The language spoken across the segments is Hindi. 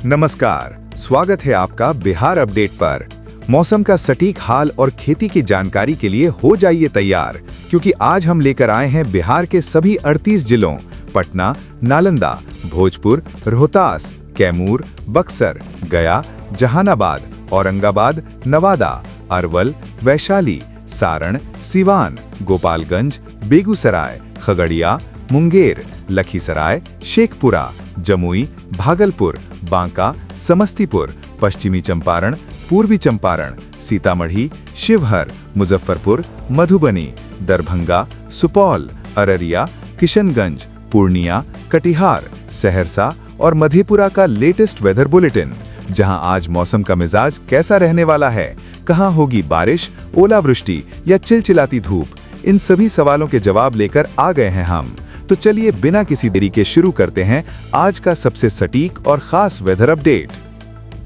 नमस्कार, स्वागत है आपका बिहार अपडेट पर। मौसम का सटीक हाल और खेती की जानकारी के लिए हो जाइए तैयार, क्योंकि आज हम लेकर आए हैं बिहार के सभी 38 जिलों पटना, नालंदा, भोजपुर, रोहतास, कैमूर, बक्सर, गया, जहानाबाद, औरंगाबाद, नवादा, अरवल, वैशाली, सारण, सिवान, गोपालगंज, बेगूसराय, खगड़िया, मुंगेर, लखीसराय, शेखपुरा, जमुई, भागलपुर, बांका, समस्तीपुर, पश्चिमी चंपारण, पूर्वी चंपारण, सीतामढ़ी, शिवहर, मुजफ्फरपुर, मधुबनी, दरभंगा, सुपौल, अररिया, किशनगंज, पूर्णिया, कटिहार, सहरसा और मधेपुरा का लेटेस्ट वेदर बुलेटिन, जहां आज मौसम का मिजाज कैसा रहने वाला है, कहां होगी बारिश, ओलावृष्टि या चिलचिलाती धूप, इन सभी सवालों के जवाब लेकर आ गए हैं हम। तो चलिए बिना किसी देरी के शुरू करते हैं आज का सबसे सटीक और खास वेदर अपडेट।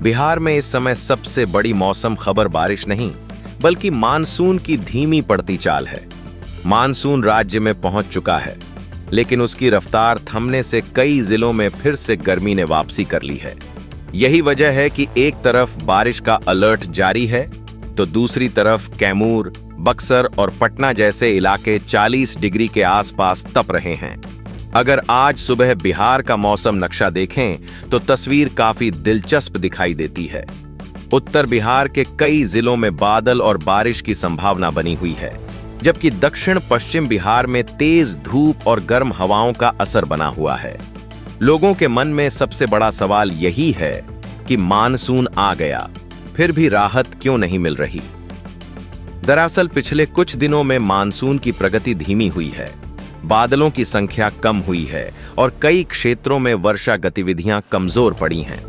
बिहार में इस समय सबसे बड़ी मौसम खबर बारिश नहीं, बल्कि मानसून की धीमी पड़ती चाल है। मानसून राज्य में पहुंच चुका है, लेकिन उसकी रफ्तार थमने से कई जिलों में फिर से गर्मी ने वापसी कर ली है। यही वजह है कि एक तरफ बारिश का अलर्ट जारी है, तो दूसरी तरफ कैमूर, बक्सर और पटना जैसे इलाके 40 डिग्री के आसपास तप रहे हैं। अगर आज सुबह बिहार का मौसम नक्शा देखें तो तस्वीर काफी दिलचस्प दिखाई देती है। उत्तर बिहार के कई जिलों में बादल और बारिश की संभावना बनी हुई है, जबकि दक्षिण पश्चिम बिहार में तेज धूप और गर्म हवाओं का असर बना हुआ है। लोगों के मन में सबसे बड़ा सवाल यही है कि मानसून आ गया, फिर भी राहत क्यों नहीं मिल रही। दरअसल पिछले कुछ दिनों में मानसून की प्रगति धीमी हुई है, बादलों की संख्या कम हुई है और कई क्षेत्रों में वर्षा गतिविधियां कमजोर पड़ी हैं।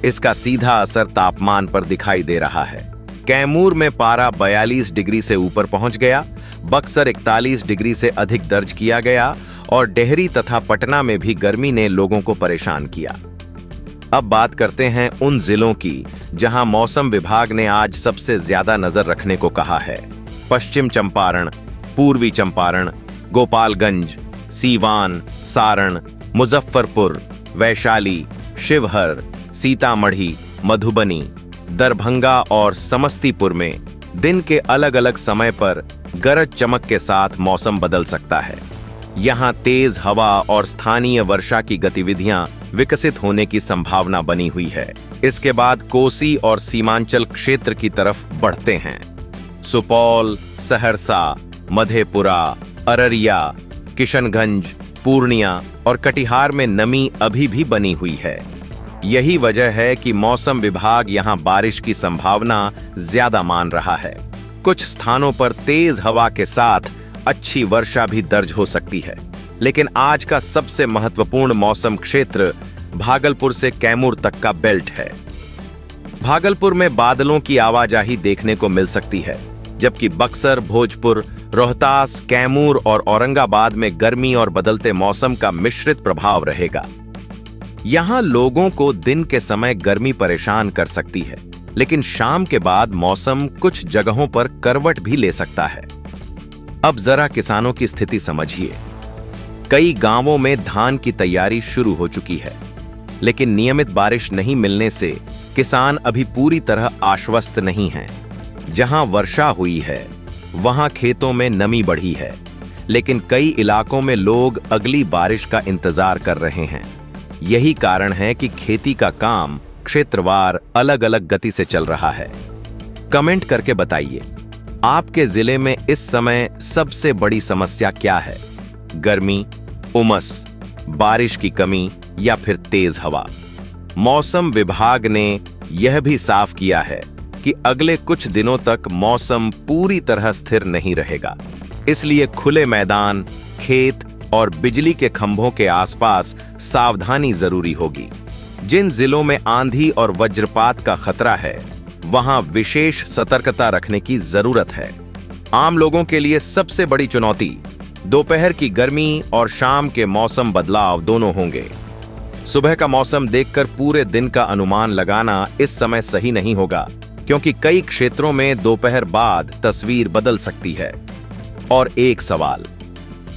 इसका सीधा असर तापमान पर दिखाई दे रहा है। कैमूर में पारा 42 डिग्री से ऊपर पहुंच गया, बक्सर 41 डिग्री से अधिक दर्ज किया गया और डेहरी तथा पटना में भी गर्मी ने लोगों को परेशान किया। अब बात करते हैं उन जिलों की जहां मौसम विभाग ने आज सबसे ज्यादा नजर रखने को कहा है। पश्चिम चंपारण, पूर्वी चंपारण, गोपालगंज, सीवान, सारण, मुजफ्फरपुर, वैशाली, शिवहर, सीतामढ़ी, मधुबनी, दरभंगा और समस्तीपुर में दिन के अलग अलग समय पर गरज चमक के साथ मौसम बदल सकता है। यहां तेज हवा और स्थानीय वर्षा की गतिविधियां विकसित होने की संभावना बनी हुई है। इसके बाद कोसी और सीमांचल क्षेत्र की तरफ बढ़ते हैं। सुपौल, सहरसा, मधेपुरा, अररिया, किशनगंज, पूर्णिया और कटिहार में नमी अभी भी बनी हुई है। यही वजह है कि मौसम विभाग यहां बारिश की संभावना ज्यादा मान रहा है। कुछ स्थानों पर तेज हवा के साथ अच्छी वर्षा भी दर्ज हो सकती है। लेकिन आज का सबसे महत्वपूर्ण मौसम क्षेत्र भागलपुर से कैमूर तक का बेल्ट है। भागलपुर में बादलों की आवाजाही देखने को मिल सकती है, जबकि बक्सर, भोजपुर, रोहतास, कैमूर और औरंगाबाद में गर्मी और बदलते मौसम का मिश्रित प्रभाव रहेगा। यहां लोगों को दिन के समय गर्मी परेशान कर सकती है, लेकिन शाम के बाद मौसम कुछ जगहों पर करवट भी ले सकता है। अब जरा किसानों की स्थिति समझिए। कई गांवों में धान की तैयारी शुरू हो चुकी है, लेकिन नियमित बारिश नहीं मिलने से किसान अभी पूरी तरह आश्वस्त नहीं हैं। जहां वर्षा हुई है, वहां खेतों में नमी बढ़ी है, लेकिन कई इलाकों में लोग अगली बारिश का इंतजार कर रहे हैं। यही कारण है कि खेती का काम क्षेत्रवार अलग अलग गति से चल रहा है। कमेंट करके बताइए, आपके जिले में इस समय सबसे बड़ी समस्या क्या है? गर्मी, उमस, बारिश की कमी या फिर तेज हवा? मौसम विभाग ने यह भी साफ किया है कि अगले कुछ दिनों तक मौसम पूरी तरह स्थिर नहीं रहेगा। इसलिए खुले मैदान, खेत और बिजली के खंभों के आसपास सावधानी जरूरी होगी। जिन जिलों में आंधी और वज्रपात का खतरा है, वहां विशेष सतर्कता रखने की जरूरत है। आम लोगों के लिए सबसे बड़ी चुनौती दोपहर की गर्मी और शाम के मौसम बदलाव दोनों होंगे। सुबह का मौसम देखकर पूरे दिन का अनुमान लगाना इस समय सही नहीं होगा, क्योंकि कई क्षेत्रों में दोपहर बाद तस्वीर बदल सकती है। और एक सवाल,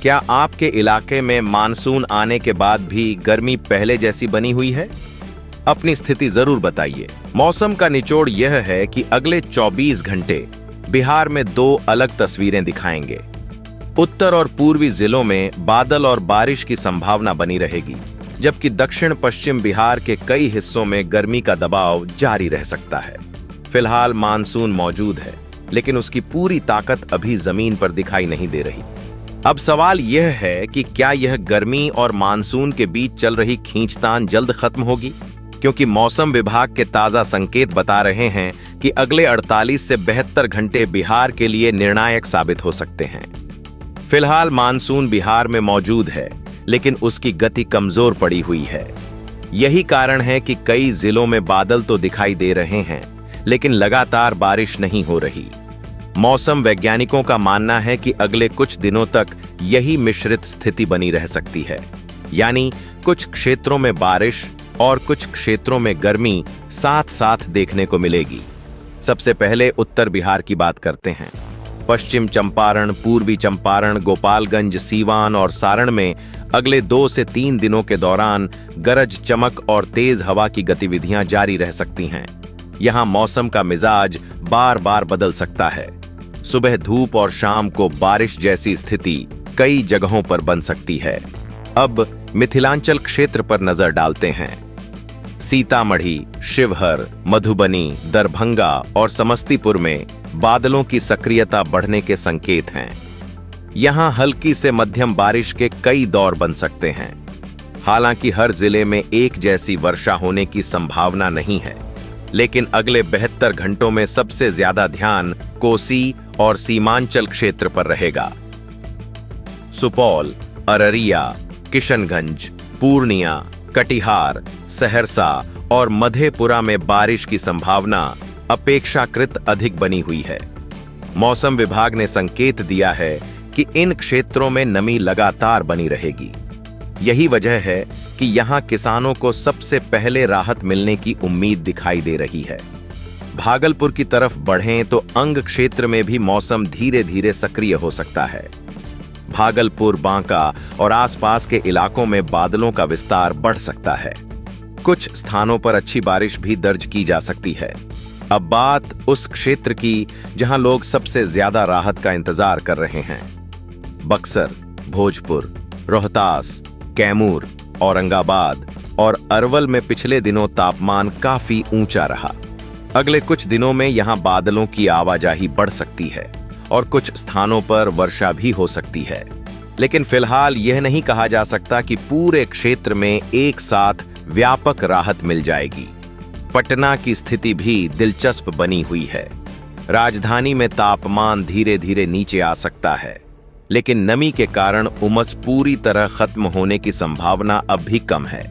क्या आपके इलाके में मानसून आने के बाद भी गर्मी पहले जैसी बनी हुई है? अपनी स्थिति जरूर बताइए। मौसम का निचोड़ यह है कि अगले 24 घंटे बिहार में 2 अलग तस्वीरें दिखाएंगे। उत्तर और पूर्वी जिलों में बादल और बारिश की संभावना बनी रहेगी, जबकि दक्षिण पश्चिम बिहार के कई हिस्सों में गर्मी का दबाव जारी रह सकता है। फिलहाल मानसून मौजूद है, लेकिन उसकी पूरी ताकत अभी जमीन पर दिखाई नहीं दे रही। अब सवाल यह है कि क्या यह गर्मी और मानसून के बीच चल रही खींचतान जल्द खत्म होगी? क्योंकि मौसम विभाग के ताजा संकेत बता रहे हैं कि अगले 48 से 72 घंटे बिहार के लिए निर्णायक साबित हो सकते हैं। फिलहाल मानसून बिहार में मौजूद है, लेकिन उसकी गति कमजोर पड़ी हुई है। यही कारण है कि कई जिलों में बादल तो दिखाई दे रहे हैं, लेकिन लगातार बारिश नहीं हो रही। मौसम वैज्ञानिकों का मानना है कि अगले कुछ दिनों तक यही मिश्रित स्थिति बनी रह सकती है, यानी कुछ क्षेत्रों में बारिश और कुछ क्षेत्रों में गर्मी साथ साथ देखने को मिलेगी। सबसे पहले उत्तर बिहार की बात करते हैं। पश्चिम चंपारण, पूर्वी चंपारण, गोपालगंज, सीवान और सारण में अगले 2 से 3 दिनों के दौरान गरज चमक और तेज हवा की गतिविधियां जारी रह सकती हैं। यहां मौसम का मिजाज बार बार बदल सकता है। सुबह धूप और शाम को बारिश जैसी स्थिति कई जगहों पर बन सकती है। अब मिथिलांचल क्षेत्र पर नजर डालते हैं। सीतामढ़ी, शिवहर, मधुबनी, दरभंगा और समस्तीपुर में बादलों की सक्रियता बढ़ने के संकेत हैं। यहां हल्की से मध्यम बारिश के कई दौर बन सकते हैं। हालांकि हर जिले में एक जैसी वर्षा होने की संभावना नहीं है, लेकिन अगले 72 घंटों में सबसे ज्यादा ध्यान कोसी और सीमांचल क्षेत्र पर रहेगा। सुपौल, अररिया, किशनगंज, पूर्णिया, कटिहार, सहरसा और मधेपुरा में बारिश की संभावना अपेक्षाकृत अधिक बनी हुई है। मौसम विभाग ने संकेत दिया है कि इन क्षेत्रों में नमी लगातार बनी रहेगी। यही वजह है कि यहां किसानों को सबसे पहले राहत मिलने की उम्मीद दिखाई दे रही है। भागलपुर की तरफ बढ़ें तो अंग क्षेत्र में भी मौसम धीरे धीरे सक्रिय हो सकता है। भागलपुर, बांका और आसपास के इलाकों में बादलों का विस्तार बढ़ सकता है। कुछ स्थानों पर अच्छी बारिश भी दर्ज की जा सकती है। अब बात उस क्षेत्र की जहां लोग सबसे ज्यादा राहत का इंतजार कर रहे हैं। बक्सर, भोजपुर, रोहतास, कैमूर, औरंगाबाद और अरवल में पिछले दिनों तापमान काफी ऊंचा रहा। अगले कुछ दिनों में यहां बादलों की आवाजाही बढ़ सकती है और कुछ स्थानों पर वर्षा भी हो सकती है। लेकिन फिलहाल यह नहीं कहा जा सकता कि पूरे क्षेत्र में एक साथ व्यापक राहत मिल जाएगी। पटना की स्थिति भी दिलचस्प बनी हुई है। राजधानी में तापमान धीरे धीरे नीचे आ सकता है, लेकिन नमी के कारण उमस पूरी तरह खत्म होने की संभावना अब भी कम है।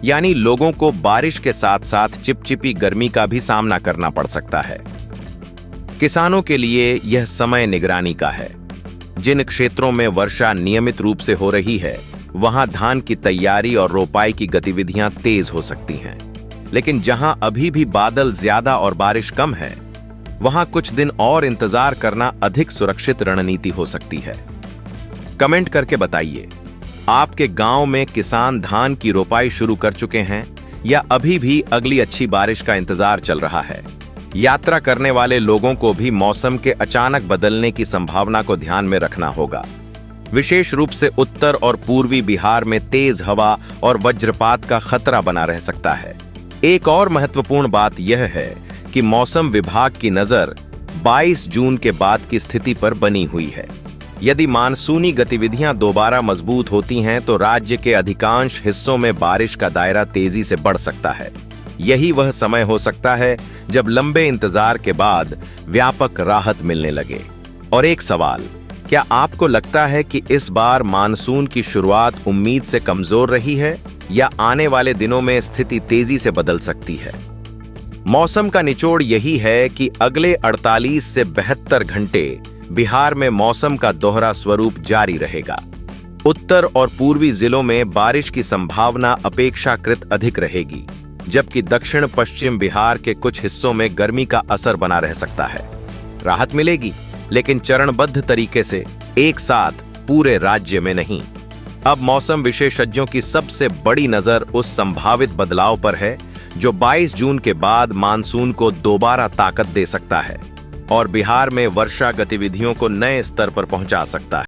यानी लोगों को बारिश के साथ साथ चिपचिपी गर्मी का भी सामना करना पड़ सकता है। किसानों के लिए यह समय निगरानी का है। जिन क्षेत्रों में वर्षा नियमित रूप से हो रही है, वहां धान की तैयारी और रोपाई की गतिविधियां तेज हो सकती हैं। लेकिन जहां अभी भी बादल ज्यादा और बारिश कम है, वहां कुछ दिन और इंतजार करना अधिक सुरक्षित रणनीति हो सकती है। कमेंट करके बताइए, आपके गांव में किसान धान की रोपाई शुरू कर चुके हैं या अभी भी अगली अच्छी बारिश का इंतजार चल रहा है? यात्रा करने वाले लोगों को भी मौसम के अचानक बदलने की संभावना को ध्यान में रखना होगा। विशेष रूप से उत्तर और पूर्वी बिहार में तेज हवा और वज्रपात का खतरा बना रह सकता है। एक और महत्वपूर्ण बात यह है कि मौसम विभाग की नजर 22 जून के बाद की स्थिति पर बनी हुई है। यदि मानसूनी गतिविधियां दोबारा मजबूत होती हैं तो राज्य के अधिकांश हिस्सों में बारिश का दायरा तेजी से बढ़ सकता है। यही वह समय हो सकता है जब लंबे इंतजार के बाद व्यापक राहत मिलने लगे। और एक सवाल, क्या आपको लगता है कि इस बार मानसून की शुरुआत उम्मीद से कमजोर रही है या आने वाले दिनों में स्थिति तेजी से बदल सकती है? मौसम का निचोड़ यही है कि अगले 48 से 72 घंटे बिहार में मौसम का दोहरा स्वरूप जारी रहेगा। उत्तर और पूर्वी जिलों में बारिश की संभावना अपेक्षाकृत अधिक रहेगी, जबकि दक्षिण पश्चिम बिहार के कुछ हिस्सों में गर्मी का असर बना रह सकता है। राहत मिलेगी, लेकिन चरणबद्ध तरीके से एक साथ पूरे राज्य में नहीं। अब मौसम विशेषज्ञों की सबसे बड़ी नजर उस संभावित बदलाव पर है जो 22 जून के बाद मानसून को दोबारा ताकत दे सकता है और बिहार में वर्षा गतिविधियों को नए स्तर पर पहुंचा सकता है।